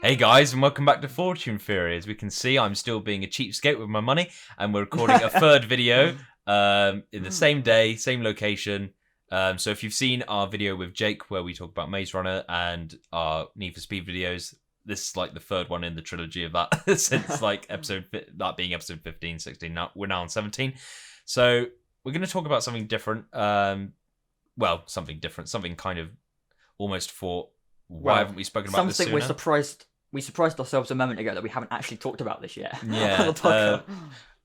Hey guys, and welcome back to Fortune Fury. As we can see, I'm still being a cheapskate with my money, and we're recording a third video in the same day, same location. So if you've seen our video with Jake where we talk about Maze Runner and our Need for Speed videos, this is like the third one in the trilogy of that since like that being episode 15, 16. Now we're now on 17. So we're going to talk about something different. Something different, something kind of almost for why haven't we spoken about this sooner? Something we surprised ourselves a moment ago that we haven't actually talked about this yet. Yeah.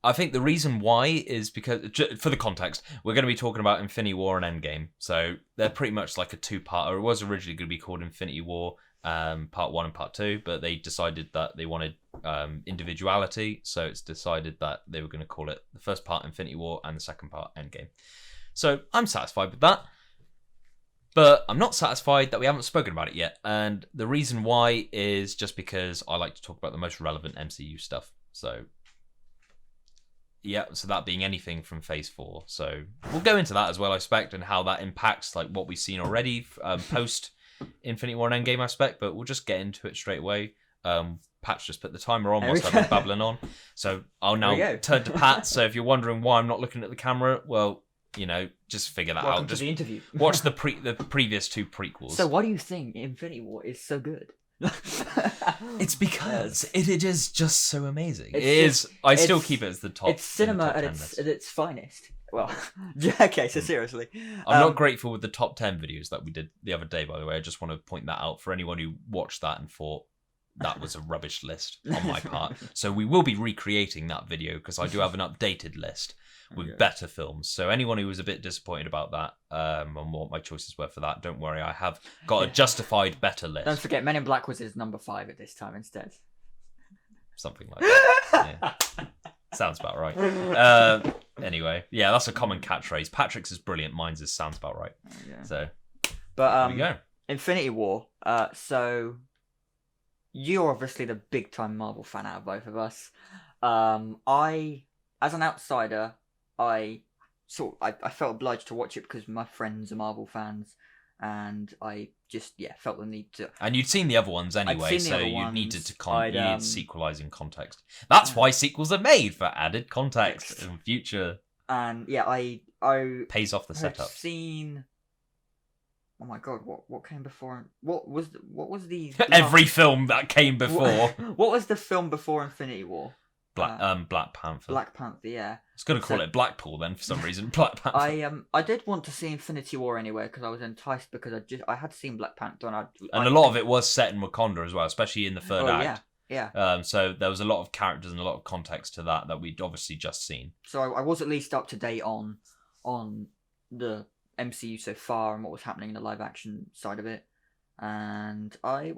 I think the reason why is because, for the context, we're going to be talking about Infinity War and Endgame. So they're pretty much like a two-parter. It was originally going to be called Infinity War Part 1 and Part 2, but they decided that they wanted individuality. So it's decided that they were going to call it the first part Infinity War and the second part Endgame. So I'm satisfied with that. But I'm not satisfied that we haven't spoken about it yet. And the reason why is just because I like to talk about the most relevant MCU stuff. So, yeah, so that being anything from Phase 4. So we'll go into that as well, I expect, and how that impacts like what we've seen already post Infinity War and Endgame aspect. But we'll just get into it straight away. Pat's just put the timer on whilst I've been babbling on. So I'll now turn to Pat. So if you're wondering why I'm not looking at the camera, well, you know, just figure that Welcome out. to the interview. Watch the previous two prequels. So why do you think Infinity War is so good? It's because it is just so amazing. I still keep it as the top. It's cinema at its finest. Well, okay, so seriously. I'm not grateful with the top 10 videos that we did the other day, by the way. I just want to point that out for anyone who watched that and thought that was a rubbish list on my part. So we will be recreating that video because I do have an updated list with better films. So anyone who was a bit disappointed about that and what my choices were for that, don't worry, I have got a justified better list. Don't forget, Men in Black was his number 5 at this time instead. Something like that. Yeah. Sounds about right. Anyway, yeah, that's a common catchphrase. Patrick's is brilliant, mine's is sounds about right. Yeah. So, but there we go. Infinity War. So you're obviously the big time Marvel fan out of both of us. I, as an outsider, I felt obliged to watch it because my friends are Marvel fans, and I just felt the need to. And you'd seen the other ones anyway, so you needed to sequelize in context. That's why sequels are made, for added context in future. And I pays off the setup. Seen. Oh my god! What came before? What was the every film that came before? What was the film before Infinity War? Black Panther. Black Panther, yeah. I was going to call it Blackpool then for some reason. Black Panther. I did want to see Infinity War anyway because I was enticed because I had seen Black Panther and a lot of it was set in Wakanda as well, especially in the third act. Yeah. So there was a lot of characters and a lot of context to that we'd obviously just seen. So I was at least up to date on the MCU so far and what was happening in the live action side of it, and I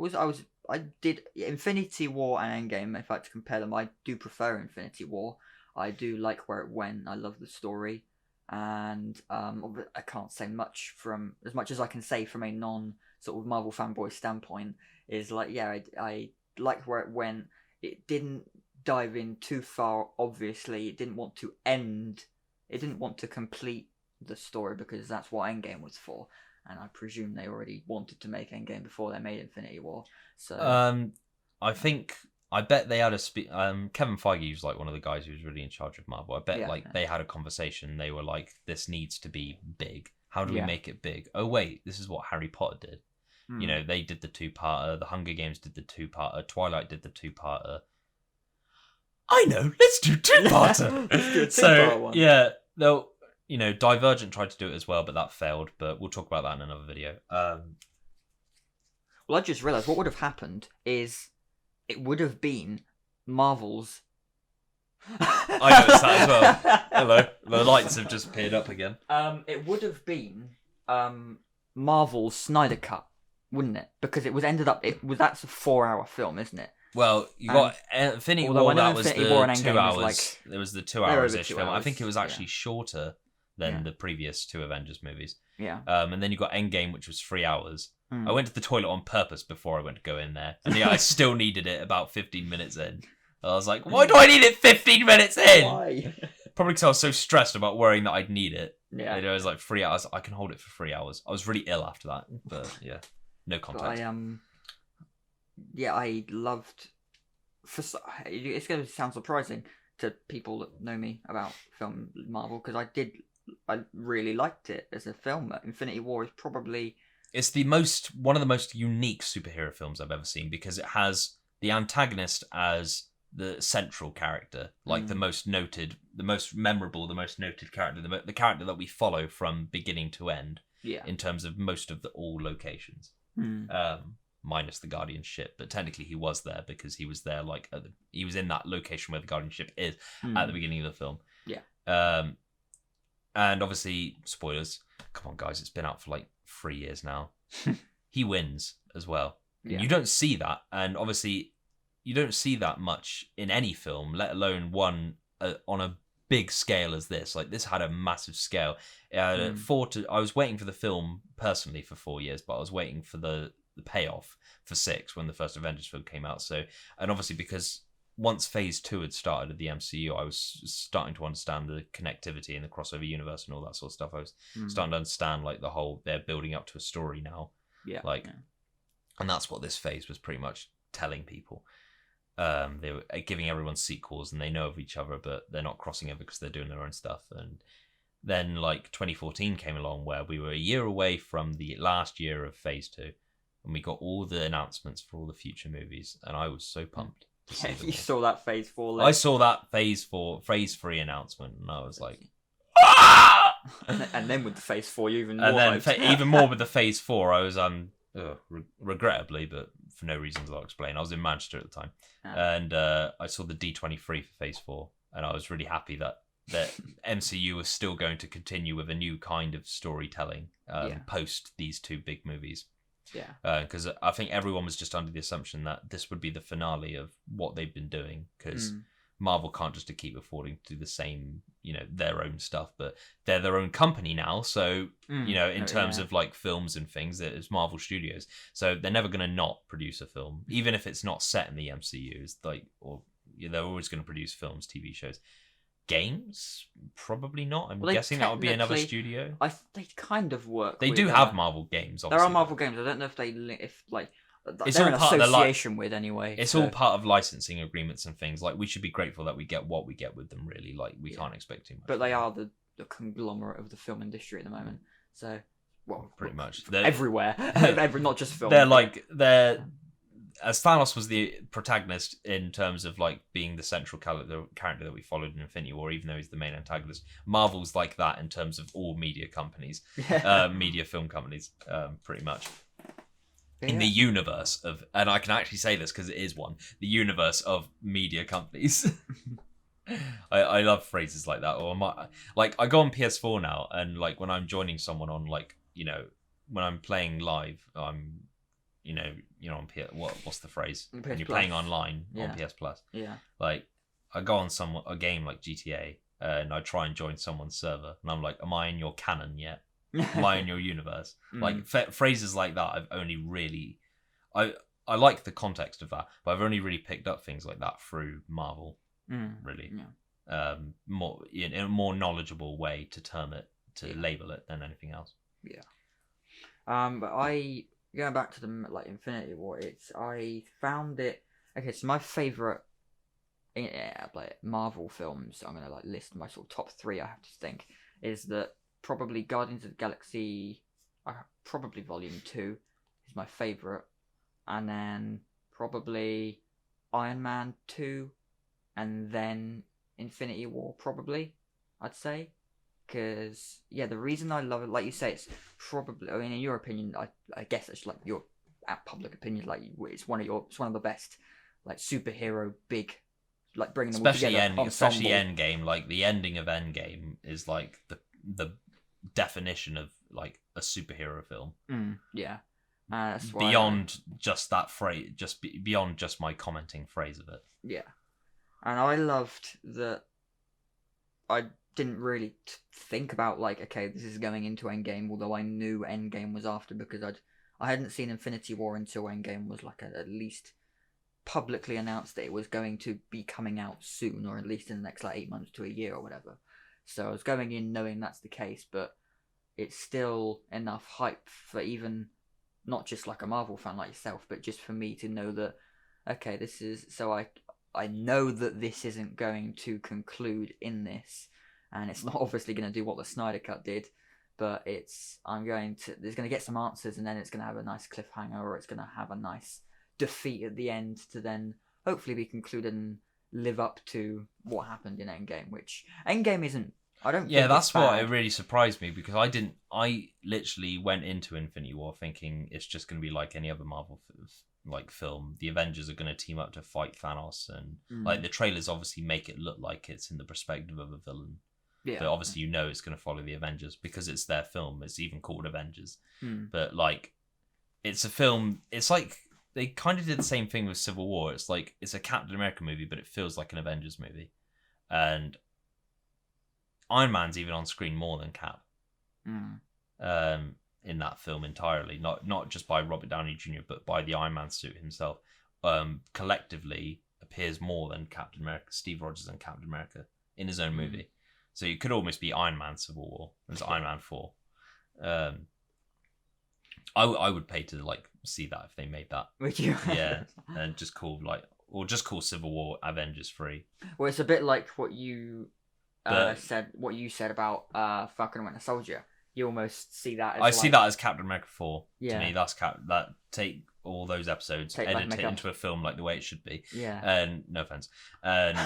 did Infinity War and Endgame. If I had to compare them, I do prefer Infinity War. I do like where it went. I love the story, and I can't say much from as much as I can say from a non sort of Marvel fanboy standpoint. Is like I liked where it went. It didn't dive in too far. Obviously, it didn't want to end. It didn't want to complete the story because that's what Endgame was for. And I presume they already wanted to make Endgame before they made Infinity War. So I bet they had Kevin Feige was like one of the guys who was really in charge of Marvel. I bet they had a conversation. They were like, "This needs to be big. How do we make it big? Oh wait, this is what Harry Potter did. You know, they did the 2-parter. The Hunger Games did the 2-parter. Twilight did the 2-parter. I know. Let's do 2-parter. Let's do a 2-part one. Yeah, they'll. You know, Divergent tried to do it as well, but that failed. But we'll talk about that in another video. Well, I just realised what would have happened is it would have been Marvel's. I noticed that as well. Hello, the lights have just appeared up again. It would have been Marvel's Snyder Cut, wouldn't it? Because it was that's a 4-hour film, isn't it? Well, you got Infinity War. That was the 2 hours. There was the 2 hours-ish film. I think it was actually shorter than the previous 2 Avengers movies. Yeah. And then you got Endgame, which was 3 hours. I went to the toilet on purpose before I went to go in there. And I still needed it about 15 minutes in. I was like, why do I need it 15 minutes in? Why? Probably because I was so stressed about worrying that I'd need it. Yeah. It was like 3 hours. I can hold it for 3 hours. I was really ill after that. But yeah, no context. yeah, I loved. It's going to sound surprising to people that know me about film Marvel because I really liked it as a film. Infinity War is probably It's one of the most unique superhero films I've ever seen because it has the antagonist as the central character, like the most noted, the most memorable, the most noted character, the character that we follow from beginning to end. yeah. In terms of most of the all locations, Mm. minus the Guardian ship, but technically he was there because he was there he was in that location where the Guardian ship is at the beginning of the film. Yeah. And obviously spoilers. Come on, guys, it's been out for like 3 years now. He wins as well. Yeah. You don't see that, and obviously you don't see that much in any film, let alone one on a big scale as this. Like this had a massive scale. I was waiting for the film personally for 4 years, but I was waiting for the payoff for 6 when the first Avengers film came out. So, and obviously because once Phase 2 had started of the MCU, I was starting to understand the connectivity and the crossover universe and all that sort of stuff. I was starting to understand like the whole they're building up to a story now. Yeah. And that's what this phase was pretty much telling people. They were giving everyone sequels and they know of each other, but they're not crossing over because they're doing their own stuff. And then like 2014 came along where we were a year away from the last year of Phase 2 and we got all the announcements for all the future movies. And I was so pumped. Yeah, you saw that Phase 4 list. I saw that Phase 3 announcement and I was like, and then with the Phase 4, you even more. And then even more with the Phase 4, I was regrettably, but for no reasons I'll explain. I was in Manchester at the time, and I saw the D23 for Phase 4, and I was really happy that MCU was still going to continue with a new kind of storytelling post these 2 big movies. Yeah. Because I think everyone was just under the assumption that this would be the finale of what they've been doing, because Marvel can't just keep affording to do the same, their own stuff, but they're their own company now. So, in terms of like films and things, it's Marvel Studios. So they're never going to not produce a film, even if it's not set in the MCU. It's like, they're always going to produce films, TV shows. Games? Probably not. I'm guessing that would be another studio. They kind of work. They do have Marvel games, obviously. There are Marvel games. I don't know if it's they're all part association with anyway. It's all part of licensing agreements and things. Like we should be grateful that we get what we get with them. Really, like we can't expect too much. But they are the conglomerate of the film industry at the moment. So, pretty much they're everywhere. Not just film. They're as Thanos was the protagonist in terms of like being the central character that we followed in Infinity War, even though he's the main antagonist. Marvel's like that in terms of all media companies, media film companies, pretty much. In the universe of, and I can actually say this because it is one, the universe of media companies. I love phrases like that. Or I go on PS4 now, and like when I'm joining someone on when I'm playing live, I'm on what's the phrase when you're playing online on PS Plus? Yeah. Like I go on a game like GTA, and I try and join someone's server, and I'm like, am I in your canon yet? Am I in your universe? Like phrases like that, I've only really, I like the context of that, but I've only really picked up things like that through Marvel. Really, more in a more knowledgeable way to term it, to label it than anything else. Yeah. But going back to the Infinity War, I found it okay. So my favorite Marvel films, I'm gonna list my sort of top 3. I have to think is that probably Guardians of the Galaxy, probably Volume 2 is my favorite, and then probably Iron Man 2, and then Infinity War probably, I'd say. Because the reason I love it, like you say, it's probably, I mean, in your opinion, I guess it's like your public opinion, like it's one of the best superhero big, bringing them all together. Especially Endgame, like the ending of Endgame is like the definition of like a superhero film. That's why beyond just that phrase, beyond just my commenting phrase of it. Yeah, and I loved that. I didn't really think about okay, this is going into Endgame, although I knew Endgame was after, because I hadn't seen Infinity War until Endgame was at least publicly announced that it was going to be coming out soon, or at least in the next 8 months to a year or whatever. So I was going in knowing that's the case, but it's still enough hype for even not just like a Marvel fan like yourself, but just for me to know that, okay, this is so I know that this isn't going to conclude in this, and it's not obviously going to do what the Snyder Cut did, but there's going to get some answers, and then it's going to have a nice cliffhanger, or it's going to have a nice defeat at the end to then hopefully be concluded and live up to what happened in Endgame, which Endgame isn't. I don't. Yeah, think that's it's what bad. it really surprised me because I literally went into Infinity War thinking it's just going to be like any other Marvel film. The Avengers are going to team up to fight Thanos, and like the trailers obviously make it look like it's in the perspective of a villain. Yeah. But obviously, it's going to follow the Avengers because it's their film. It's even called Avengers. Mm. But like, it's a film. It's like they kind of did the same thing with Civil War. It's like it's a Captain America movie, but it feels like an Avengers movie, and Iron Man's even on screen more than Cap. In that film entirely, not just by Robert Downey Jr., but by the Iron Man suit himself. Collectively appears more than Captain America, Steve Rogers and Captain America in his own movie. So it could almost be Iron Man Civil War. It's Iron Man 4. I would pay to like see that if they made that. Would you? Yeah, and just call Civil War Avengers 3. Well, it's a bit like what you said about Falcon and Winter Soldier. You almost see that as see that as Captain America 4. Yeah. To me, that's that take all those episodes, edit it into a film like the way it should be. Yeah. And no offense. And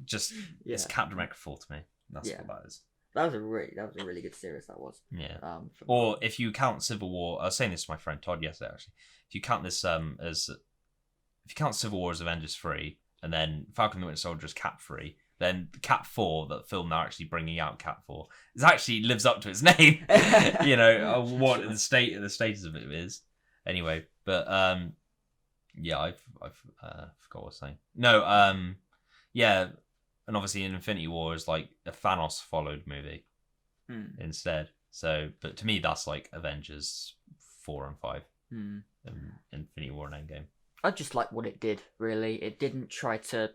just it's Captain America 4 to me. That's what that is. That was a really good series. That was. Yeah. Or if you count Civil War, I was saying this to my friend Todd yesterday. Actually, if you count this if you count Civil War as Avengers 3, and then Falcon and the Winter Soldier as Cap 3, then Cap 4, that film they're actually bringing out, Cap 4, is actually lives up to its name. What the status of it is. Anyway, but yeah, I've forgot what I was saying. No, yeah. And obviously, Infinity War is like a Thanos followed movie instead. So, but to me, that's like Avengers 4 and 5, Infinity War and Endgame. I just like what it did. Really, it didn't try to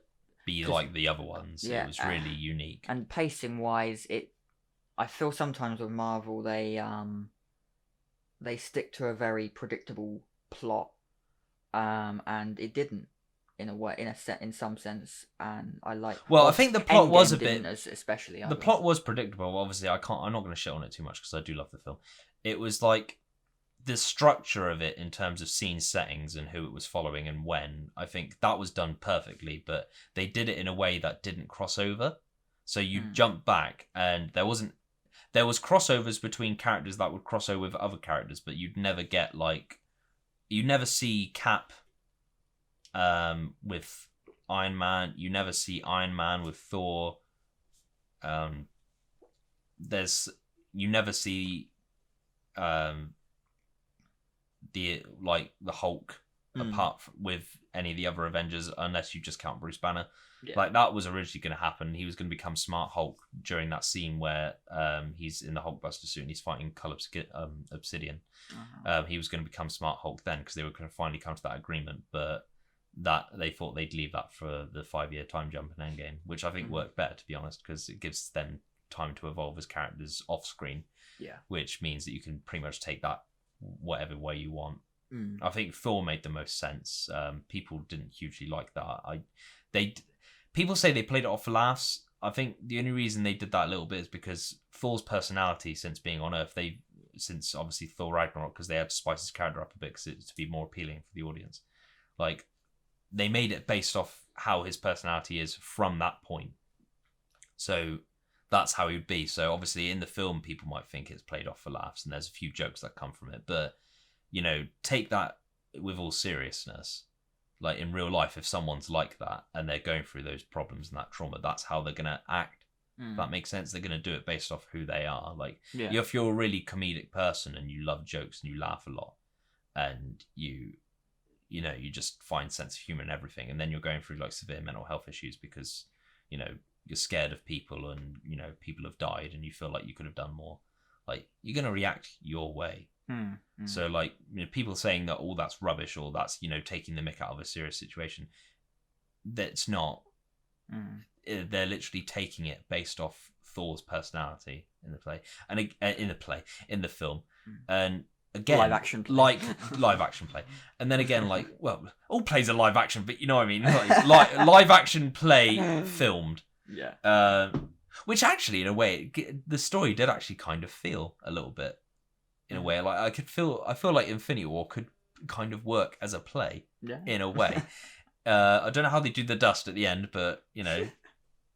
be like the other ones. Yeah, it was really unique. And pacing wise, I feel sometimes with Marvel they stick to a very predictable plot, and it didn't. In some sense, and I like. Well, I think the plot was a bit, especially. The plot was predictable. Obviously, I'm not going to shit on it too much because I do love the film. It was like the structure of it in terms of scene settings and who it was following and when. I think that was done perfectly, but they did it in a way that didn't cross over. So you jump back, and there was crossovers between characters that would cross over with other characters, but you'd never see Cap. With Iron Man, you never see Iron Man with Thor. You never see the Hulk apart with any of the other Avengers, unless you just count Bruce Banner. Yeah. Like that was originally going to happen. He was going to become Smart Hulk during that scene where he's in the Hulkbuster suit and he's fighting Cull Obsidian. He was going to become Smart Hulk then because they were going to finally come to that agreement, but that they thought they'd leave that for the 5-year time jump in Endgame, which I think worked better, to be honest, because it gives them time to evolve as characters off screen. Yeah, which means that you can pretty much take that whatever way you want. I think Thor made the most sense. People didn't hugely like that. People say they played it off for laughs. I think the only reason they did that a little bit is because Thor's personality since being on Earth, since obviously Thor Ragnarok, because they had to spice his character up a bit to be more appealing for the audience. Like, they made it based off how his personality is from that point. So that's how he would be. So obviously in the film, people might think it's played off for laughs and there's a few jokes that come from it. But, take that with all seriousness. Like in real life, if someone's like that and they're going through those problems and that trauma, that's how they're going to act. If that makes sense. They're going to do it based off who they are. Like, if you're a really comedic person and you love jokes and you laugh a lot and you just find sense of humor in everything, and then you're going through like severe mental health issues because you're scared of people and people have died and you feel like you could have done more, like you're going to react your way. So like people saying that all that's rubbish or that's taking the mick out of a serious situation, that's not. They're literally taking it based off Thor's personality in the play and in the film. And again, live action play. like live action play, and then again, like, well, all plays are live action, but you know what I mean, like live action play filmed. Yeah. Which actually, in a way, the story did actually kind of feel a little bit, in a way, like I feel like Infinity War could kind of work as a play, in a way. I don't know how they do the dust at the end, but you know,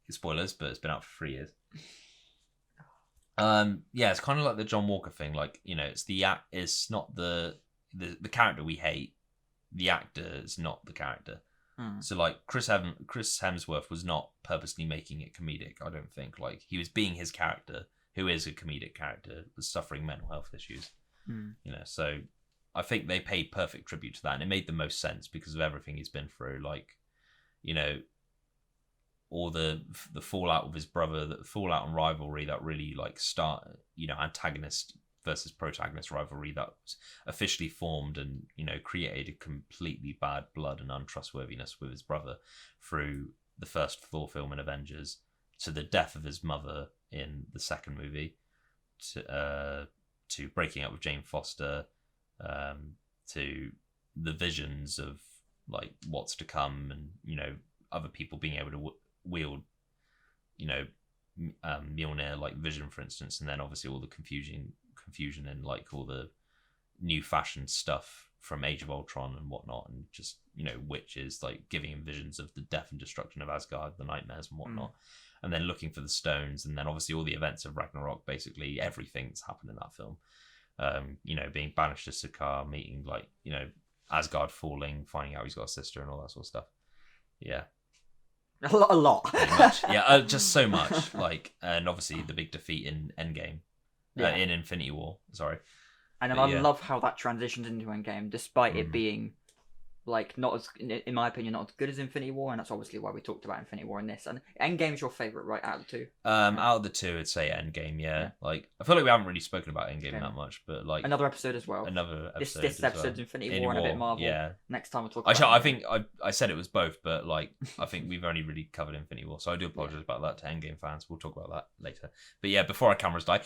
spoilers, but it's been out for 3 years. Yeah, it's kind of like the John Walker thing. Like, you know, it's not the character we hate. The actor is not the character. So like Chris Hemsworth was not purposely making it comedic. I don't think. Like, he was being his character, who is a comedic character, was suffering mental health issues. You know, so I think they paid perfect tribute to that, and it made the most sense because of everything he's been through. Like, you know, all the fallout with his brother, the fallout and rivalry that really like antagonist versus protagonist rivalry that was officially formed, and you know, created completely bad blood and untrustworthiness with his brother through the first Thor film in Avengers, to the death of his mother in the second movie, to breaking up with Jane Foster, to the visions of like what's to come, and you know, other people being able to wield, you know, Mjolnir, like Vision, for instance, and then obviously all the confusion and like all the new fashion stuff from Age of Ultron and whatnot, and just, you know, witches like giving him visions of the death and destruction of Asgard, the nightmares and whatnot, and then looking for the stones, and then obviously all the events of Ragnarok, basically everything that's happened in that film. You know, being banished to Sakaar, meeting like, you know, Asgard falling, finding out he's got a sister and all that sort of stuff. Yeah. A lot. Pretty much. Yeah, just so much. Like, and obviously the big defeat in Endgame. In Infinity War, sorry. And I love how that transitions into Endgame, despite it being like not as, in my opinion, not as good as Infinity War, and that's obviously why we talked about Infinity War in this. And Endgame's your favourite, right, out of the two? Out of the two, I'd say Endgame. Yeah. Like, I feel like we haven't really spoken about Endgame that much, but like another episode as well. This episode's Infinity War and a bit Marvel. Yeah. Next time we'll talk. Actually, I think I said it was both, but like I think we've only really covered Infinity War, so I do apologize about that to Endgame fans. We'll talk about that later. But yeah, before our cameras die.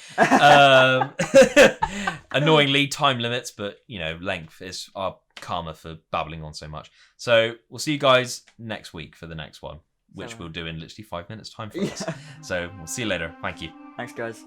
Annoyingly, time limits, but you know, length is our karma for babbling on so much. So we'll see you guys next week for the next one, which we'll do in literally 5 minutes time for us. So we'll see you later. Thank you. Thanks, guys.